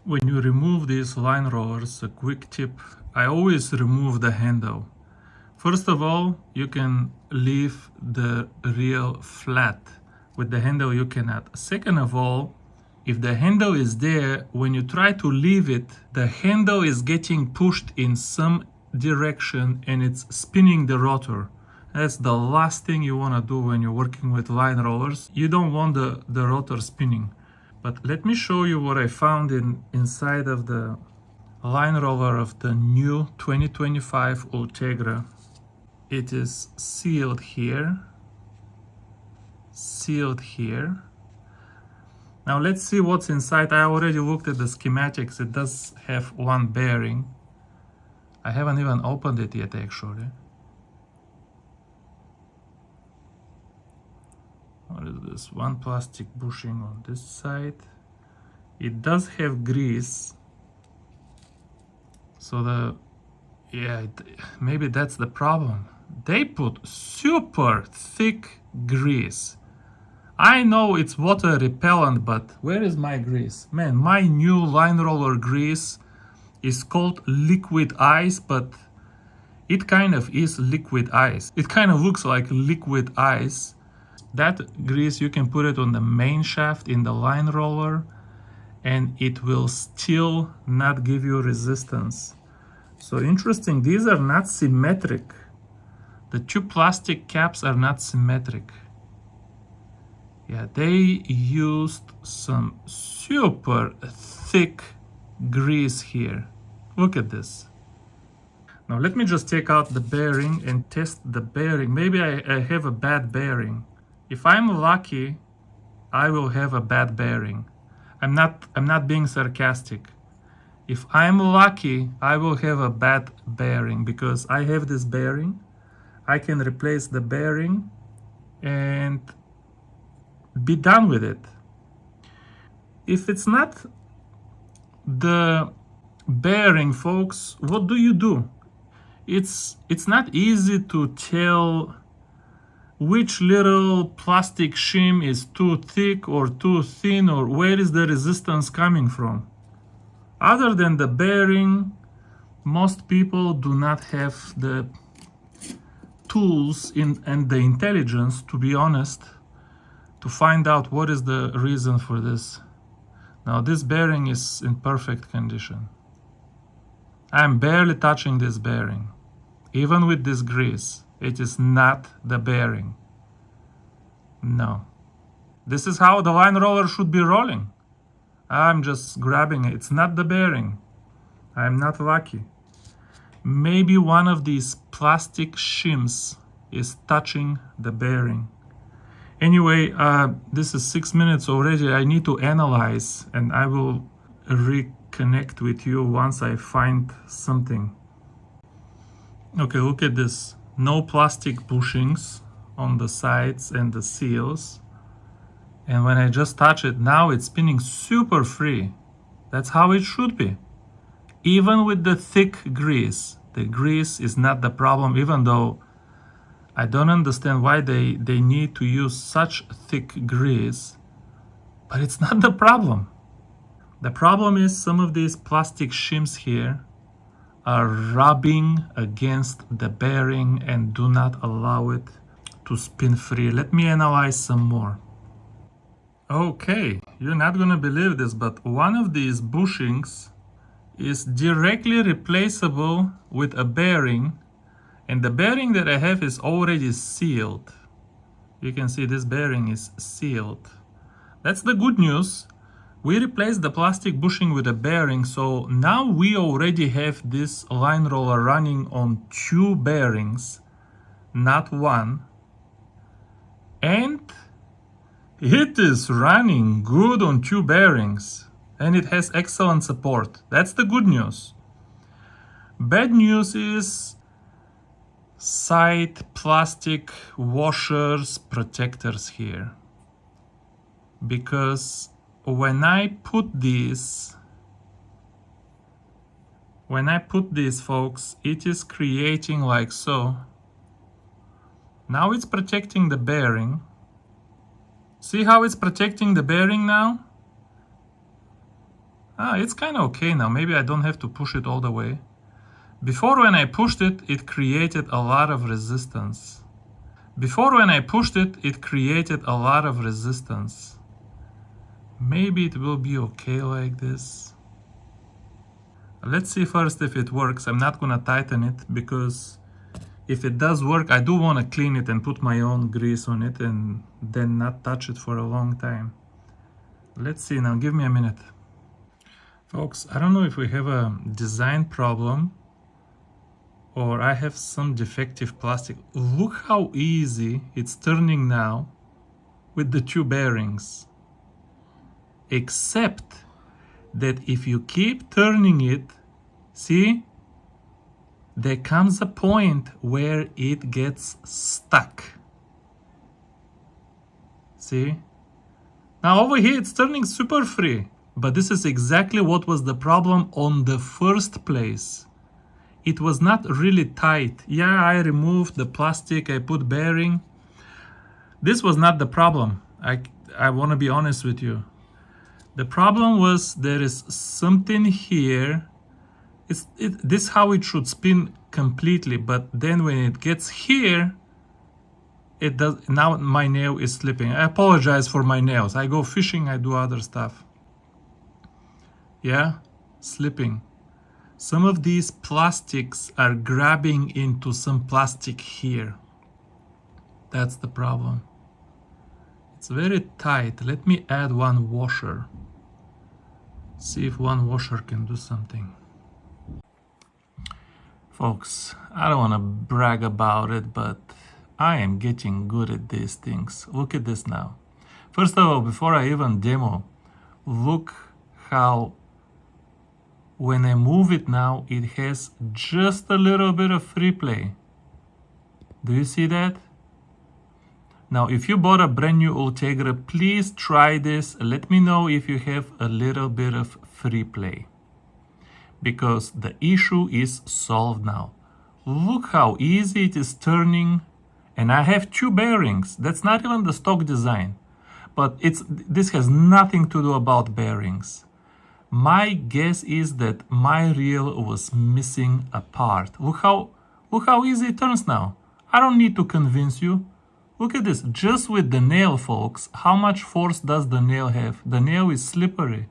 When you remove these line rollers, a quick tip, I always remove the handle. First of all, you can leave the reel flat. With the handle you cannot. Second of all, if the handle is there, when you try to leave it, the handle is getting pushed in some direction and it's spinning the rotor. That's the last thing you want to do when you're working with line rollers. You don't want the rotor spinning. But let me show you what I found inside of the line roller of the new 2025 ULTEGRA. It is sealed here. Sealed here. Now let's see what's inside. I already looked at the schematics. It does have one bearing. I haven't even opened it yet actually. What is this? One plastic bushing on this side. It does have grease. So maybe that's the problem. They put super thick grease. I know it's water repellent, but where is my grease? Man, my new line roller grease is called liquid ice, but it kind of is liquid ice. It kind of looks like liquid ice. That grease, you can put it on the main shaft in the line roller and it will still not give you resistance. So interesting, these are not symmetric. The two plastic caps are not symmetric. Yeah, they used some super thick grease here. Look at this. Now let me just take out the bearing and test the bearing. Maybe I have a bad bearing. If I'm lucky, I will have a bad bearing. I'm not being sarcastic. If I'm lucky, I will have a bad bearing because I have this bearing. I can replace the bearing and be done with it. If it's not the bearing, folks, what do? It's not easy to tell which little plastic shim is too thick or too thin, or where is the resistance coming from. Other than the bearing, most people do not have the tools and the intelligence, to be honest, to find out what is the reason for this. Now this bearing is in perfect condition. I'm barely touching this bearing. Even with this grease, it is not the bearing. No. This is how the line roller should be rolling. I'm just grabbing it. It's not the bearing. I'm not lucky. Maybe one of these plastic shims is touching the bearing. Anyway, this is 6 minutes already. I need to analyze and I will reconnect with you once I find something. Okay, look at this. No plastic bushings on the sides and the seals. And when I just touch it, now it's spinning super free. That's how it should be. Even with the thick grease. The grease is not the problem, even though I don't understand why they need to use such thick grease. But it's not the problem. The problem is some of these plastic shims here are rubbing against the bearing and do not allow it to spin free. Let me analyze some more. Okay, you're not gonna believe this, but one of these bushings is directly replaceable with a bearing, and the bearing that I have is already sealed. You can see this bearing is sealed. That's the good news. We replaced the plastic bushing with a bearing, so now we already have this line roller running on 2 bearings, not 1. And it is running good on 2 bearings, and it has excellent support. That's the good news. Bad news is side plastic washers, protectors here. Because when I put these, folks, it is creating like so. Now it's protecting the bearing. See how it's protecting the bearing now? It's kind of okay now. Maybe I don't have to push it all the way. Before, when I pushed it, it created a lot of resistance. Maybe it will be okay like this. Let's see first if it works. I'm not gonna tighten it, because if it does work, I do want to clean it and put my own grease on it and then not touch it for a long time. Let's see now, give me a minute. Folks, I don't know if we have a design problem or I have some defective plastic. Look how easy it's turning now with the two bearings. Except that if you keep turning it, see, there comes a point where it gets stuck. See? Now over here it's turning super free, but this is exactly what was the problem on the first place. It was not really tight. Yeah, I removed the plastic, I put bearing. This was not the problem. I want to be honest with you. The problem was there is something here. This is how it should spin completely, but then when it gets here, it does. Now my nail is slipping. I apologize for my nails. I go fishing, I do other stuff. Yeah, slipping. Some of these plastics are grabbing into some plastic here. That's the problem. It's very tight. Let me add one washer. See if one washer can do something. Folks, I don't want to brag about it, but I am getting good at these things. Look at this now. First of all, before I even demo, look how when I move it now, it has just a little bit of free play. Do you see that? Now, if you bought a brand new ULTEGRA, please try this. Let me know if you have a little bit of free play, because the issue is solved now. Look how easy it is turning, and I have two bearings. That's not even the stock design, but this has nothing to do about bearings. My guess is that my reel was missing a part. Look how easy it turns now. I don't need to convince you. Look at this, just with the nail, folks. How much force does the nail have? The nail is slippery.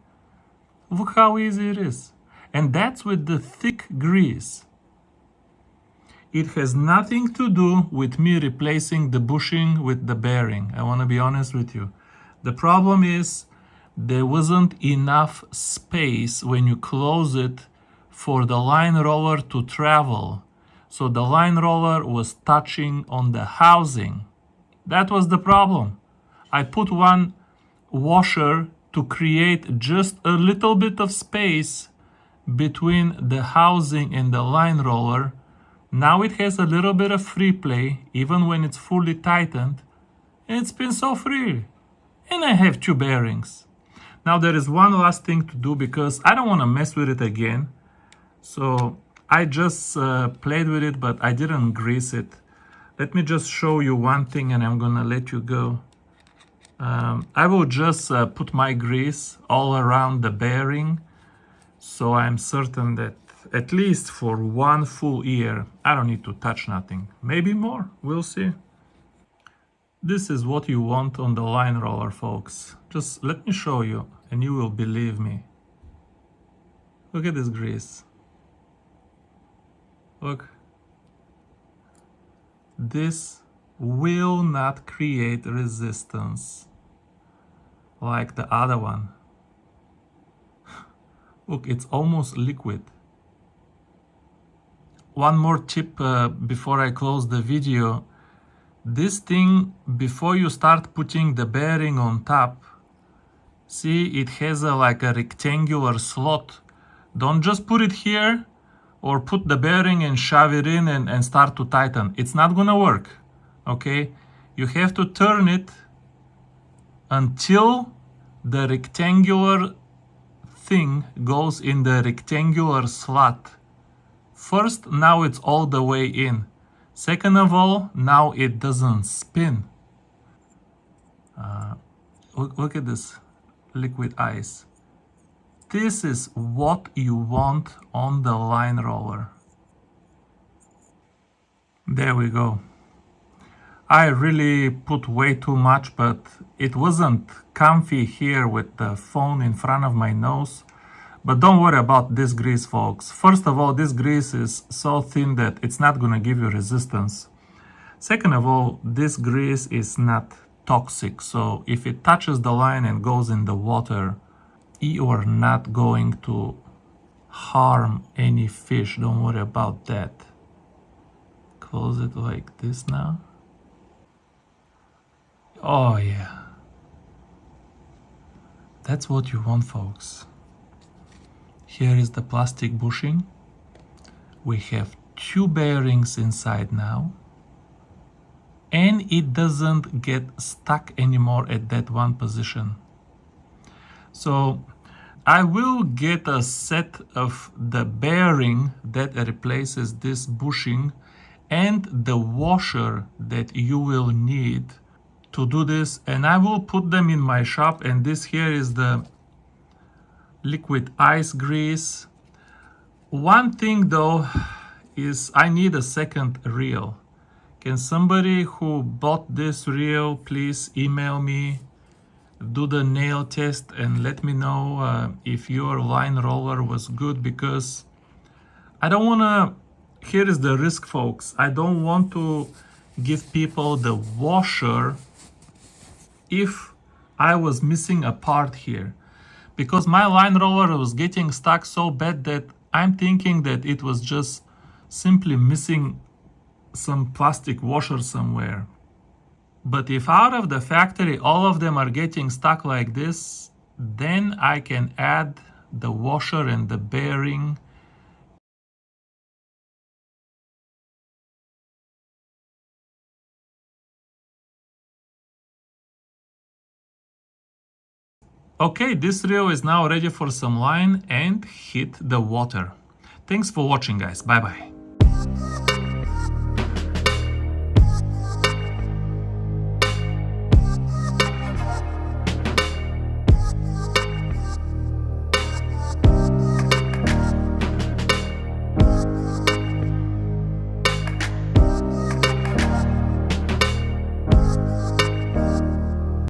Look how easy it is. And that's with the thick grease. It has nothing to do with me replacing the bushing with the bearing. I want to be honest with you. The problem is there wasn't enough space when you close it for the line roller to travel. So the line roller was touching on the housing. That was the problem. I put one washer to create just a little bit of space between the housing and the line roller. Now it has a little bit of free play, even when it's fully tightened, and it's been so free. And I have two bearings. Now there is one last thing to do, because I don't want to mess with it again. So I just played with it, but I didn't grease it. Let me just show you one thing and I'm gonna let you go. I will just put my grease all around the bearing, so I'm certain that at least for one full year, I don't need to touch nothing. Maybe more, we'll see. This is what you want on the line roller, folks. Just let me show you and you will believe me. Look at this grease. Look. This will not create resistance like the other one. Look, it's almost liquid. One more tip before I close the video. This thing, before you start putting the bearing on top, see, it has like a rectangular slot. Don't just put it here or put the bearing and shove it in and start to tighten. It's not gonna work, okay? You have to turn it until the rectangular thing goes in the rectangular slot. First, now it's all the way in. Second of all, now it doesn't spin. Look at this liquid ice. this is what you want on the line roller. There we go. I really put way too much, but it wasn't comfy here with the phone in front of my nose. But don't worry about this grease, folks. First of all, this grease is so thin that it's not gonna give you resistance. Second of all, this grease is not toxic, so if it touches the line and goes in the water, you are not going to harm any fish. Don't worry about that. Close it like this now. Oh yeah. That's what you want, folks. Here is the plastic bushing. We have 2 bearings inside now. And it doesn't get stuck anymore at that one position. So I will get a set of the bearing that replaces this bushing and the washer that you will need to do this, and I will put them in my shop. And this here is the liquid ice grease. One thing though is I need a second reel. Can somebody who bought this reel please email me, do the nail test, and let me know if your line roller was good, because I don't want to, here is the risk, folks. I don't want to give people the washer if I was missing a part here, because my line roller was getting stuck so bad that I'm thinking that it was just simply missing some plastic washer somewhere. But if out of the factory all of them are getting stuck like this, then I can add the washer and the bearing. Okay, this reel is now ready for some line and hit the water. Thanks for watching, guys. Bye bye.